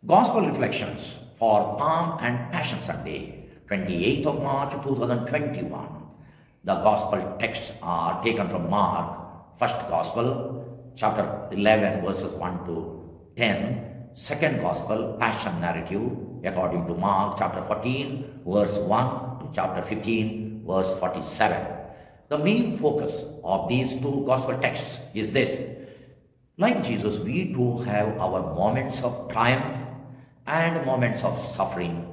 Gospel Reflections for Palm and Passion Sunday, 28th of March 2021. The Gospel texts are taken from Mark, first Gospel, chapter 11, verses 1 to 10. Second Gospel, Passion narrative, according to Mark, chapter 14, verse 1 to chapter 15, verse 47. The main focus of these two Gospel texts is this. Like Jesus, we too have our moments of triumph and moments of suffering,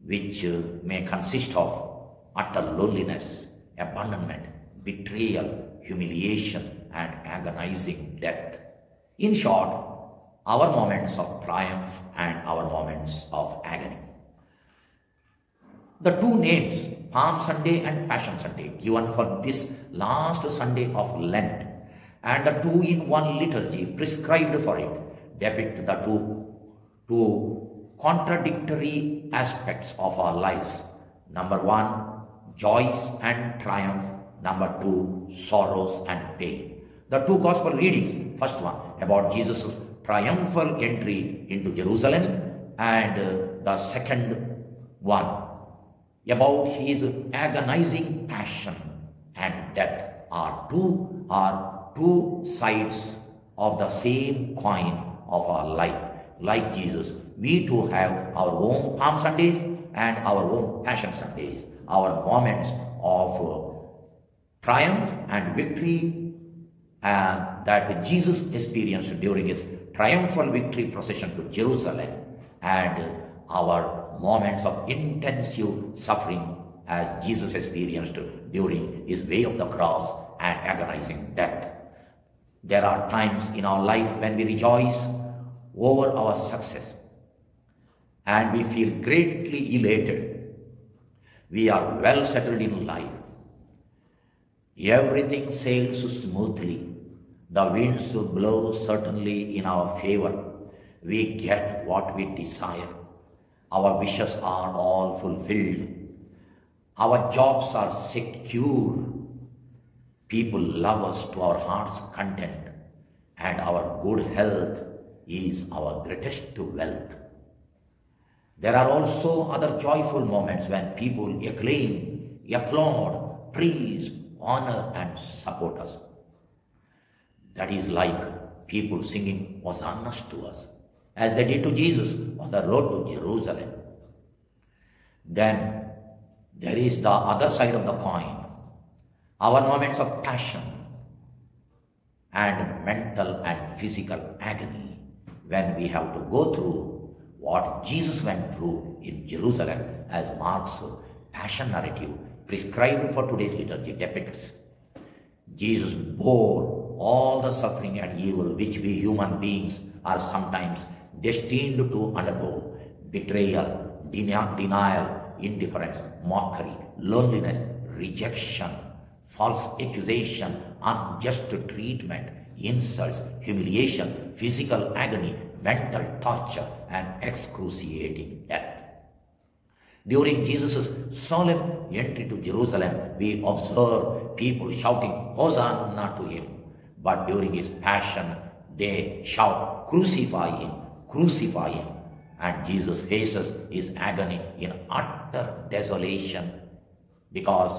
which may consist of utter loneliness, abandonment, betrayal, humiliation, and agonizing death. In short, our moments of triumph and our moments of agony. The two names, Palm Sunday and Passion Sunday, given for this last Sunday of Lent, and the two-in-one liturgy prescribed for it, depict the two contradictory aspects of our lives. Number one, joys and triumph. Number two, sorrows and pain. The two gospel readings, first one about Jesus' triumphal entry into Jerusalem, and the second one about his agonizing passion and death are two sides of the same coin of our life. Like Jesus, we too have our own Palm Sundays and our own Passion Sundays, our moments of triumph and victory that Jesus experienced during his triumphal victory procession to Jerusalem, and our moments of intensive suffering as Jesus experienced during his way of the cross and agonizing death. There are times in our life when we rejoice over our success and we feel greatly elated. We are well settled in life. Everything sails smoothly. The winds blow certainly in our favor. We get what we desire. Our wishes are all fulfilled. Our jobs are secure. People love us to our heart's content, and our good health is our greatest wealth. There are also other joyful moments when people acclaim, applaud, praise, honor, and support us. That is like people singing hosannas to us, as they did to Jesus on the road to Jerusalem. Then there is the other side of the coin, our moments of passion and mental and physical agony, when we have to go through what Jesus went through in Jerusalem, as Mark's passion narrative prescribed for today's liturgy depicts. Jesus bore all the suffering and evil which we human beings are sometimes destined to undergo: betrayal, denial, indifference, mockery, loneliness, rejection, false accusation, unjust treatment, insults, humiliation, physical agony, mental torture, and excruciating death. During Jesus' solemn entry to Jerusalem, we observe people shouting Hosanna to him. But during his passion, they shout, crucify him, crucify him. And Jesus faces his agony in utter desolation because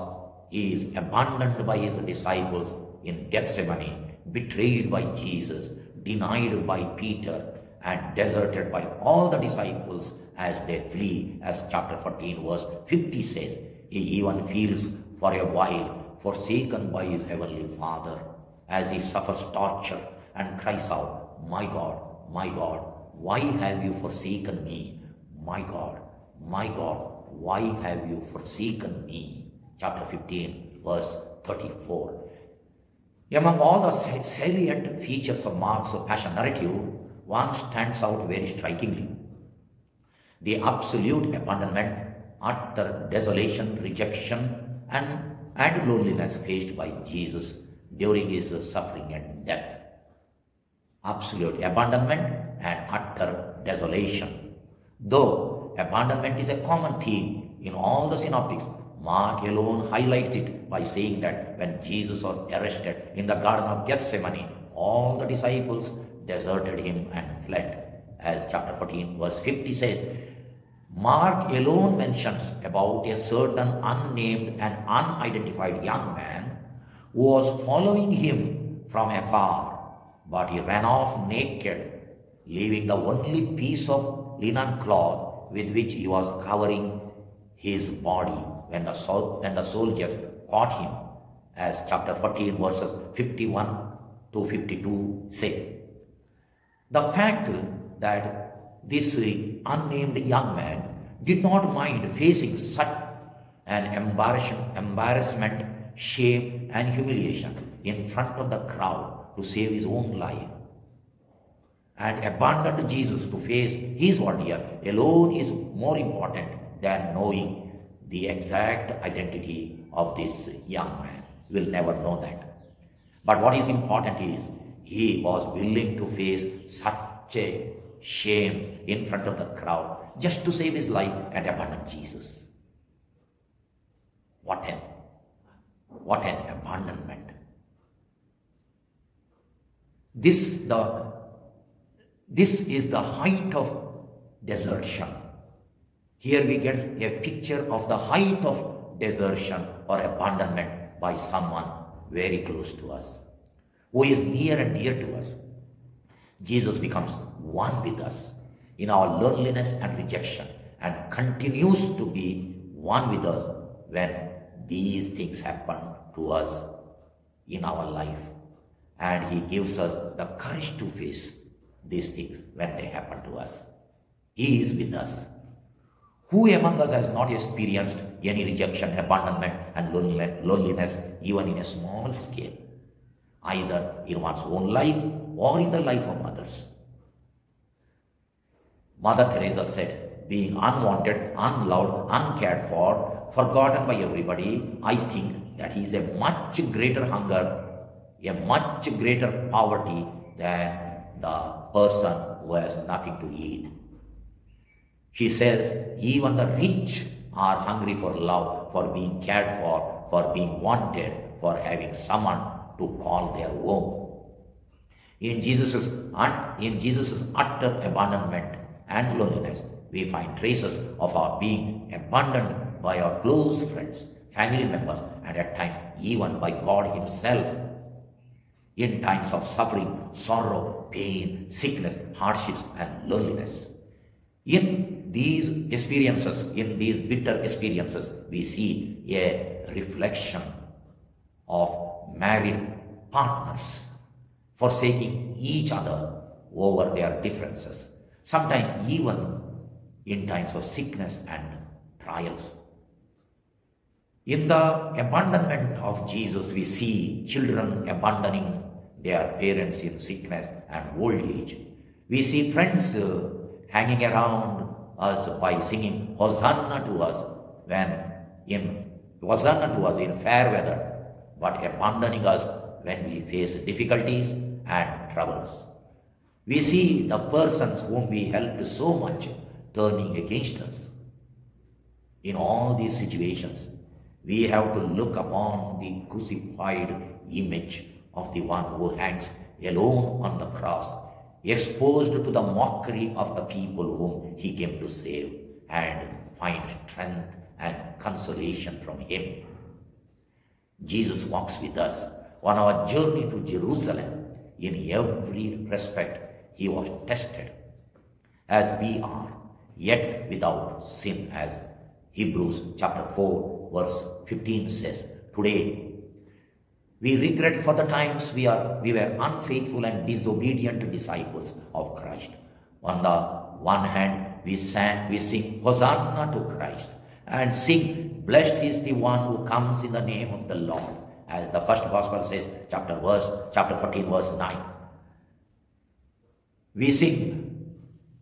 he is abandoned by his disciples in Gethsemane, betrayed by Jesus, denied by Peter, and deserted by all the disciples as they flee, as chapter 14 verse 50 says. He even feels for a while forsaken by his heavenly Father as he suffers torture and cries out, my God, why have you forsaken me? My God, why have you forsaken me? Chapter 15 verse 34. Among all the salient features of Mark's passion narrative, one stands out very strikingly: the absolute abandonment, utter desolation, rejection, and loneliness faced by Jesus during his suffering and death. Absolute abandonment and utter desolation. Though abandonment is a common theme in all the synoptics, Mark alone highlights it by saying that when Jesus was arrested in the Garden of Gethsemane, all the disciples deserted him and fled. as chapter 14 verse 50 says, Mark alone mentions about a certain unnamed and unidentified young man who was following him from afar, but he ran off naked, leaving the only piece of linen cloth with which he was covering his body when the soldiers caught him, as chapter 14 verses 51 to 52 say. The fact that this unnamed young man did not mind facing such an embarrassment, shame and humiliation in front of the crowd to save his own life, and abandoned Jesus to face his ordeal alone is more important than knowing the exact identity of this young man. We will never know that. But what is important is he was willing to face such a shame in front of the crowd just to save his life and abandon Jesus. What an abandonment. This is the height of desertion. Here we get a picture of the height of desertion or abandonment by someone very close to us, who is near and dear to us. Jesus becomes one with us in our loneliness and rejection, and continues to be one with us when these things happen to us in our life. And he gives us the courage to face these things when they happen to us. He is with us. Who among us has not experienced any rejection, abandonment and loneliness even in a small scale, either in one's own life or in the life of others? Mother Teresa said, being unwanted, unloved, uncared for, forgotten by everybody, I think that is a much greater hunger, a much greater poverty than the person who has nothing to eat. She says, even the rich are hungry for love, for being cared for being wanted, for having someone to call their own. In Jesus' utter abandonment and loneliness, we find traces of our being abandoned by our close friends, family members, and at times even by God himself. In times of suffering, sorrow, pain, sickness, hardships, and loneliness. In these experiences, in these bitter experiences, we see a reflection of married partners forsaking each other over their differences, sometimes even in times of sickness and trials. In the abandonment of Jesus, we see children abandoning their parents in sickness and old age. We see friends hanging around us by singing Hosanna to us in fair weather, but abandoning us when we face difficulties and troubles. We see the persons whom we helped so much turning against us. In all these situations, we have to look upon the crucified image of the one who hangs alone on the cross, exposed to the mockery of the people whom he came to save, and find strength and consolation from him. Jesus walks with us on our journey to Jerusalem. In every respect, he was tested as we are, yet without sin, as Hebrews chapter 4 verse 15 says. Today, we regret for the times we were unfaithful and disobedient disciples of Christ. On the one hand, we sing Hosanna to Christ, and sing, blessed is the one who comes in the name of the Lord, as the first gospel says, chapter 14 verse 9. We sing,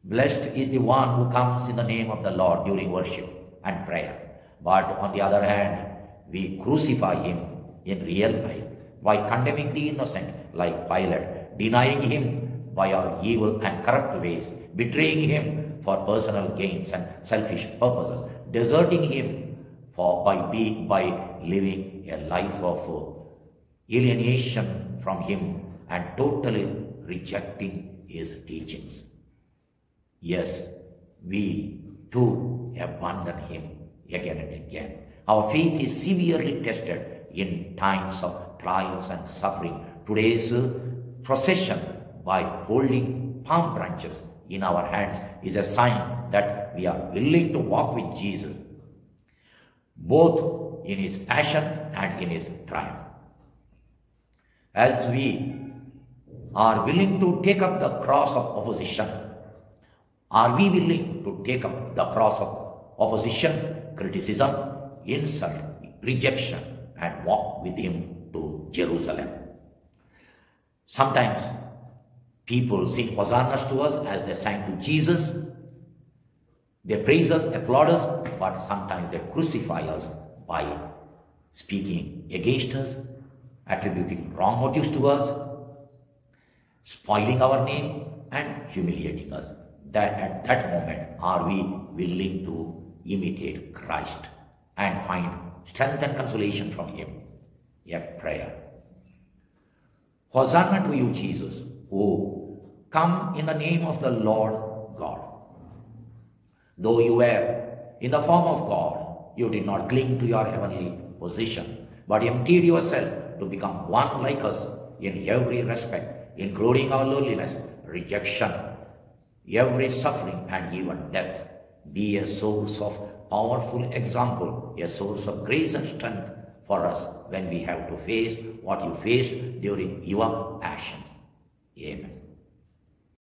blessed is the one who comes in the name of the Lord during worship and prayer. But on the other hand, we crucify him in real life by condemning the innocent like Pilate, denying him by our evil and corrupt ways, betraying him for personal gains and selfish purposes, deserting him by living a life of alienation from him and totally rejecting his teachings. Yes, we too abandon him again and again. Our faith is severely tested in times of trials and suffering. Today's procession, by holding palm branches in our hands, is a sign that we are willing to walk with Jesus, both in his passion and in his triumph. As we are willing to take up the cross of opposition, are we willing to take up the cross of opposition, criticism, insult, rejection, and walk with him to Jerusalem? Sometimes people sing hosannas to us as they sang to Jesus. They praise us, applaud us, but sometimes they crucify us by speaking against us, attributing wrong motives to us, spoiling our name, and humiliating us. That at that moment, are we willing to imitate Christ and find strength and consolation from him? A prayer. Hosanna to you, Jesus, who come in the name of the Lord God. Though you were in the form of God, you did not cling to your heavenly position, but emptied yourself to become one like us in every respect, including our lowliness, rejection, every suffering, and even death. Be a source of powerful example, a source of grace and strength for us when we have to face what you faced during your passion. Amen.